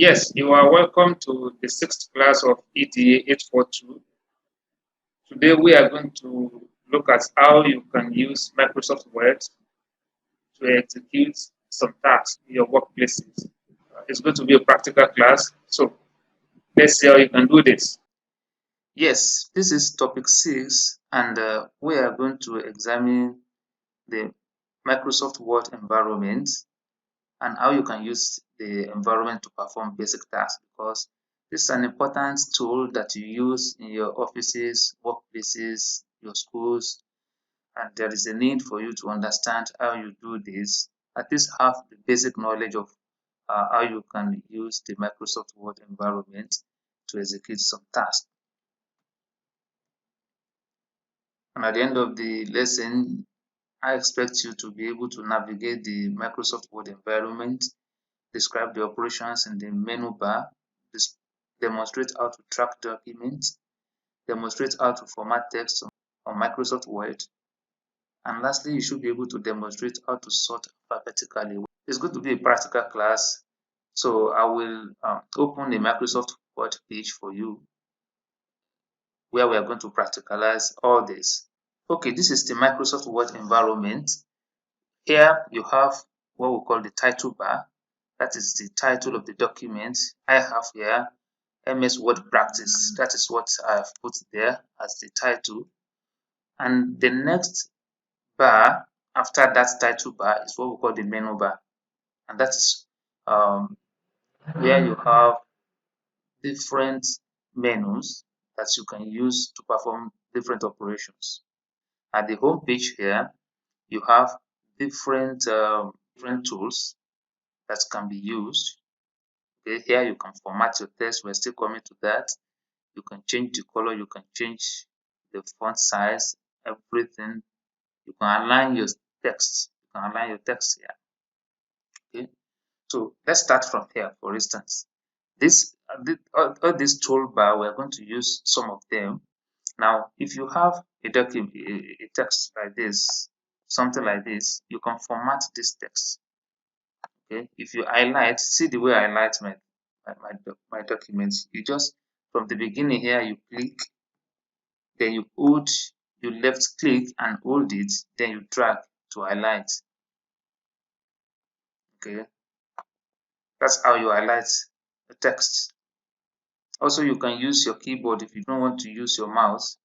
Yes, you are welcome to the sixth class of EDA842. Today we are going to look at how you can use Microsoft Word to execute some tasks in your workplaces. It's going to be a practical class, so let's see how you can do this. Yes, this is topic 6, and we are going to examine the Microsoft Word environment and how you can use the environment to perform basic tasks, because this is an important tool that you use in your offices, workplaces, your schools, and there is a need for you to understand how you do this, at least have the basic knowledge of how you can use the Microsoft Word environment to execute some tasks. And at the end of the lesson, I expect you to be able to navigate the Microsoft Word environment, describe the operations in the menu bar, demonstrate how to track documents, demonstrate how to format text on Microsoft Word, and lastly, you should be able to demonstrate how to sort alphabetically. It's going to be a practical class, so I will open the Microsoft Word page for you, where we are going to practicalize all this. Okay, this is the Microsoft Word environment. Here you have what we call the title bar. That is the title of the document. I have here MS Word Practice. That is what I have put there as the title. And the next bar after that title bar is what we call the menu bar. And that is where you have different menus that you can use to perform different operations. At the home page here, you have different tools that can be used. Okay, here you can format your text. We're still coming to that. You can change the color, you can change the font size, everything. You can align your text. You can align your text here. Okay, so let's start from here. For instance, all this toolbar, we're going to use some of them. Now, if you have a document, a text like this, something like this, you can format this text. Okay, if you highlight, see the way I highlight my documents. You just from the beginning here, you click, then you left click and hold it, then you drag to highlight. Okay, that's how you highlight the text. Also, you can use your keyboard if you don't want to use your mouse.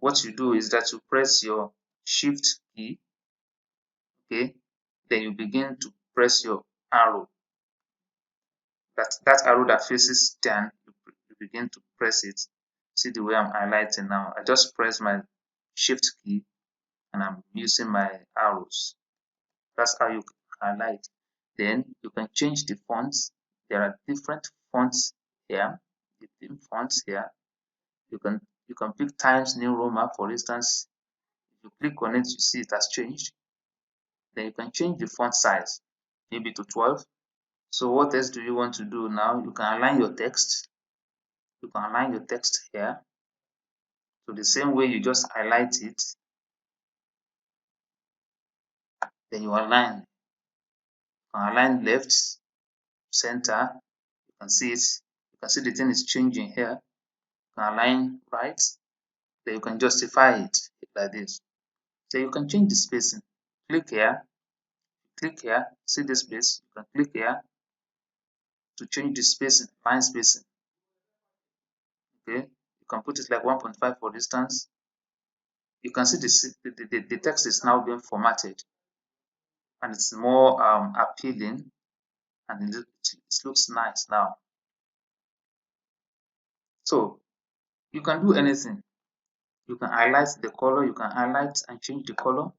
What you do is that you press your shift key, okay, then you begin to press your arrow. That arrow that faces down, you begin to press it. See the way I'm highlighting now. I just press my shift key and I'm using my arrows. That's how you highlight. Then you can change the fonts. There are different fonts here, the theme fonts here. You can pick Times New Roman, for instance. If you click on it, you see it has changed. Then you can change the font size, maybe to 12. So what else do you want to do now? You can align your text. You can align your text here. So the same way you just highlight it, then you align. You can align left, center. You can see it. You can see the thing is changing here. You can align right. Then you can justify it like this. Then you can change the spacing. Click here. See this space. You can click here to change the spacing, line spacing. Okay, you can put it like 1.5 for distance. You can see the text is now being formatted, and it's more appealing, and it looks nice now. So you can do anything. You can highlight the color. You can highlight and change the color.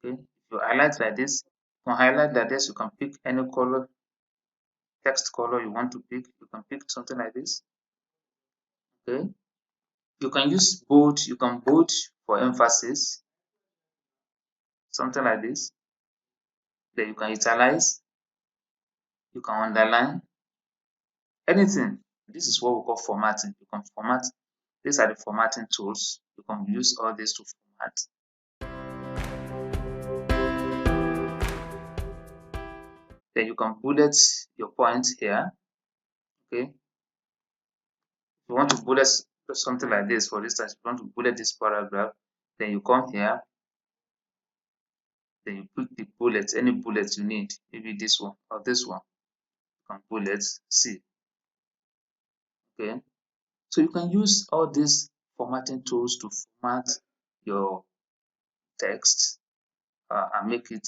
Okay, if you highlight like this, you can highlight like this. You can pick any color, text color you want to pick. You can pick something like this. Okay, you can use bold. You can bold for emphasis, something like this. Then you can italize. You can underline. Anything. This is what we call formatting. You can format. These are the formatting tools. You can use all this to format. Then you can bullet your points here. Okay, if you want to bullet something like this, for instance, if you want to bullet this paragraph, then you come here, then you pick the bullets, any bullets you need, maybe this one or this one. You can bullet C. Okay, so you can use all these formatting tools to format your text and make it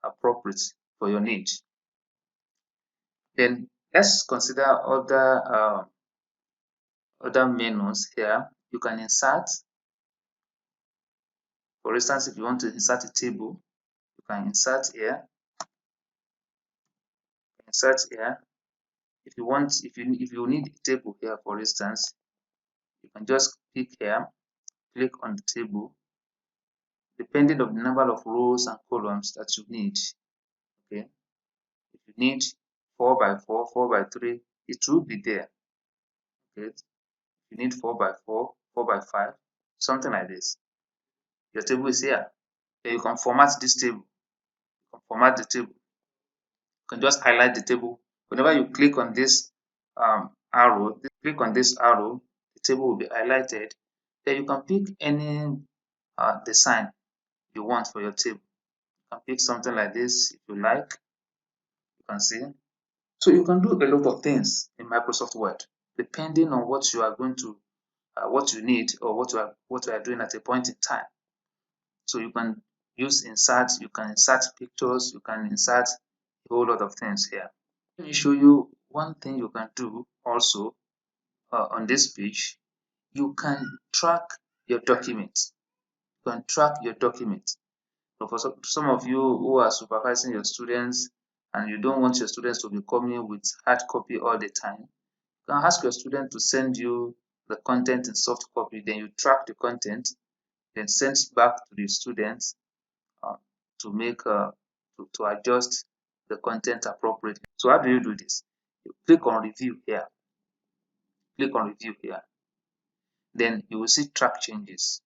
appropriate for your needs. Then let's consider other menus here. You can insert. For instance, if you want to insert a table, you can insert here. Insert here. If you need a table here, for instance, you can just click here, click on the table, depending on the number of rows and columns that you need. Okay, if you need 4 by 4, 4 by 3, it will be there. Okay, if you need 4 by 4, 4 by 5, something like this. Your table is here. Then you can format this table. You can format the table. You can just highlight the table. Whenever you click on this arrow, click on this arrow, the table will be highlighted. Then you can pick any design you want for your table. You can pick something like this if you like. You can see. So you can do a lot of things in Microsoft Word, depending on what you are going to, what you need, or what you are doing at a point in time. So you can use insert, you can insert pictures, you can insert a whole lot of things here. Let me show you one thing you can do also on this page. You can track your documents. You can track your documents. So for some of you who are supervising your students and you don't want your students to be coming with hard copy all the time, you can ask your student to send you the content in soft copy. Then you track the content, then send back to the students to make to adjust the content appropriately. So how do you do this? You click on review here. Click on review here. Then you will see track changes.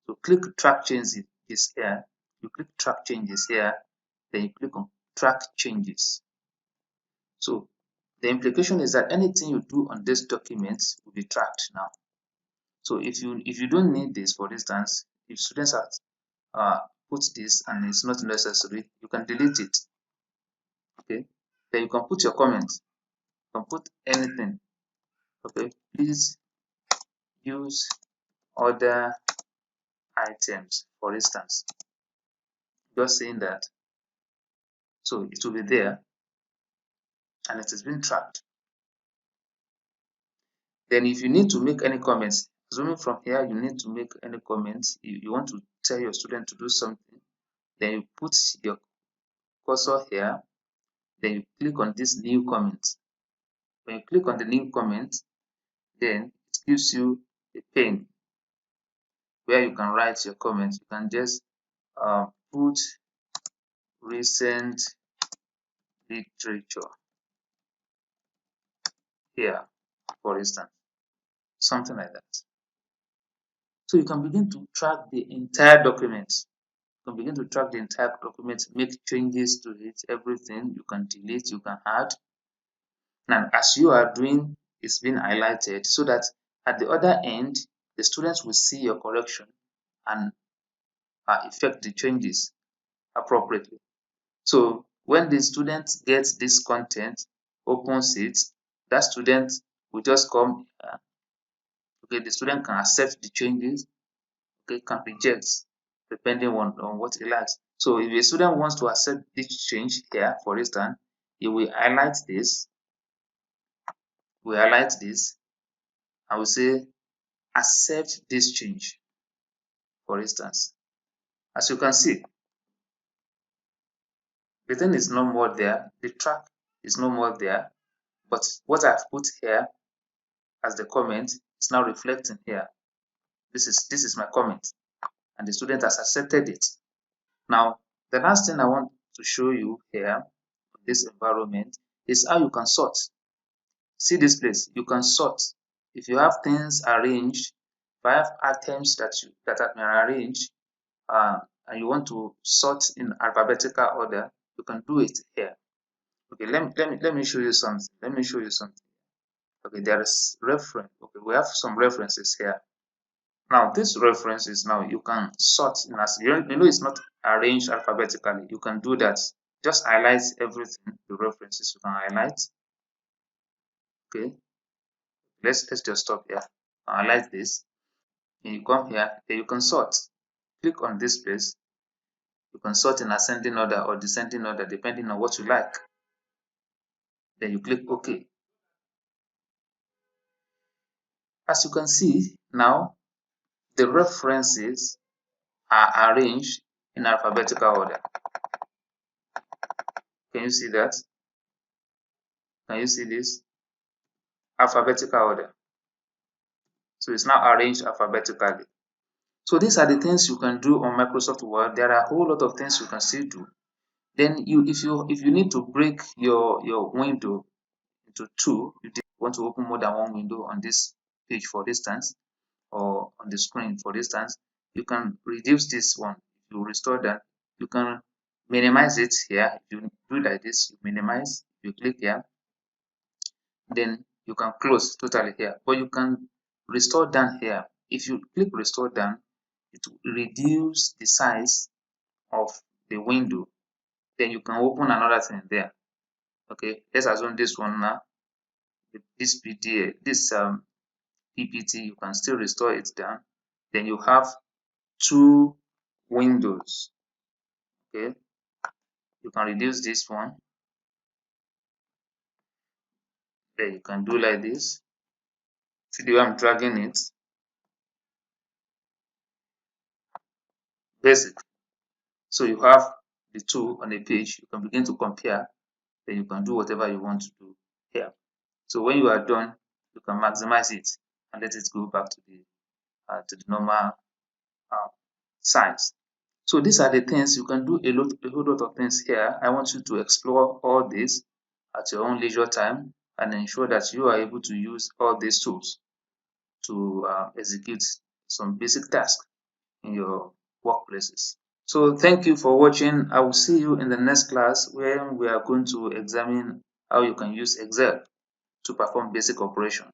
So click track changes here. You click track changes here. Then you click on track changes. So the implication is that anything you do on this document will be tracked now. So if you don't need this, for instance, if students have put this and it's not necessary, you can delete it. Okay, then you can put your comments. You can put anything. Okay, please use other items, for instance. Just saying that. So it will be there and it has been tracked. Then if you need to make any comments, assuming from here you need to make any comments, you want to tell your student to do something, then you put your cursor here, then you click on this new comment. When you click on the new comment, then it gives you a pane where you can write your comments. You can just put recent literature here, for instance, something like that. So you can begin to track the entire document. You can begin to track the entire document, make changes to it, everything. You can delete, you can add. And as you are doing, it's been highlighted so that at the other end, the students will see your correction and effect the changes appropriately. So when the student gets this content, opens it, that student will just come. Okay, the student can accept the changes. Okay, can reject depending on what he likes. So if a student wants to accept this change here, for instance, he will highlight this. We highlight this. I will say accept this change. For instance, as you can see, the thing is no more there. The track is no more there. But what I've put here as the comment is now reflecting here. This is my comment, and the student has accepted it. Now, the last thing I want to show you here, this environment, is how you can sort. See this place, you can sort. If you have things arranged, if I have items that have been arranged, and you want to sort in alphabetical order, you can do it here. Okay, let me show you something. Let me show you something. Okay, there is reference. Okay, we have some references here. Now, these references now you can sort in as you know it's not arranged alphabetically. You can do that. Just highlight everything. The references you can highlight. Okay, let's just stop here. Highlight this. And you come here. Then you can sort. Click on this place. You can sort in ascending order or descending order depending on what you like. Then you click OK. As you can see now, the references are arranged in alphabetical order. Can you see that? Can you see this? Alphabetical order. So it's now arranged alphabetically. So these are the things you can do on Microsoft Word. There are a whole lot of things you can still do. Then if you need to break your window into two, you want to open more than one window on this page, for instance, or on the screen, for instance, you can reduce this one. If you restore that, you can minimize it here. If you do like this, you minimize, you click here, then you can close totally here, but you can restore down here. If you click restore down, it will reduce the size of the window. Then you can open another thing there. Okay, let's assume this one now. This PDA, this PPT, you can still restore it down. Then you have two windows. Okay, you can reduce this one. Then you can do like this. See the way I'm dragging it? Basic. So you have the two on a page. You can begin to compare. Then you can do whatever you want to do here. So when you are done, you can maximize it and let it go back to the normal size. So these are the things you can do. A whole lot of things here. I want you to explore all this at your own leisure time and ensure that you are able to use all these tools to execute some basic tasks in your workplaces. So thank you for watching. I will see you in the next class where we are going to examine how you can use Excel to perform basic operations.